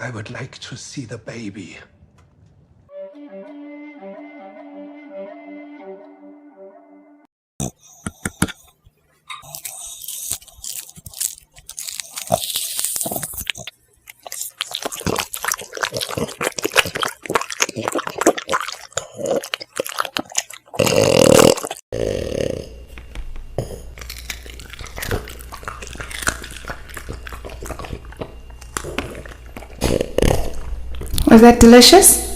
I would like to see the baby. Was that delicious?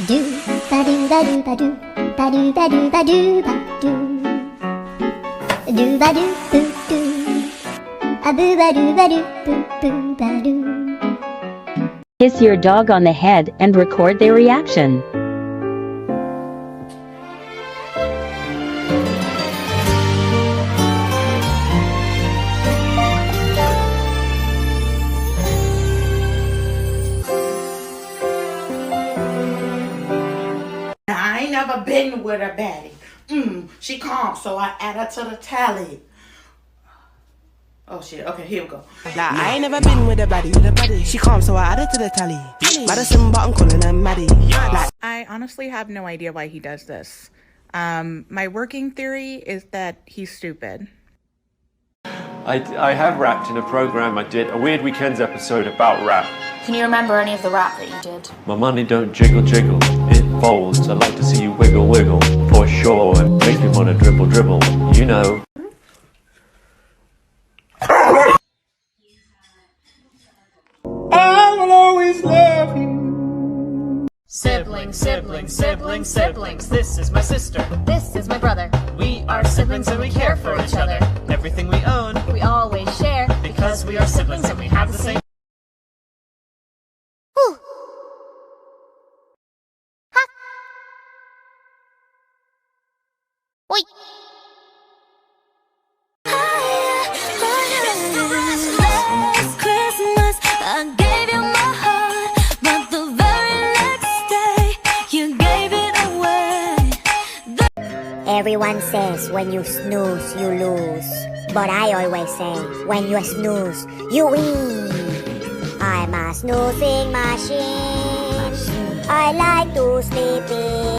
Do ba do ba do ba do ba do ba do ba do ba do ba do boo do a boo ba do boo boo ba do. Kiss your dog on the head and record their reaction. I ain't never been with a baddie. She calm, so I add her to the tally. Oh shit, okay, here we go. Nah, I ain't never been with a baddie. She calm, so I add her to the tally. Madison, but I'm calling her Maddie. Like, I honestly have no idea why he does this. My working theory is that he's stupid. I have rapped in a program I did, a Weird Weekends episode about rap. Can you remember any of the rap that you did? My money don't jiggle jiggle, it folds. I'd like to see you wiggle wiggle, for sure, and make me wanna dribble dribble, you know. I will always love you. Siblings, siblings, siblings, siblings. This is my sister. This is my brother. We are siblings and we care for each other. Everything we own, We always share because we are siblings and we have the same. Oi. Everyone says when you snooze, you lose. But I always say, when you snooze, you win. I'm a snoozing machine. I like to sleep in.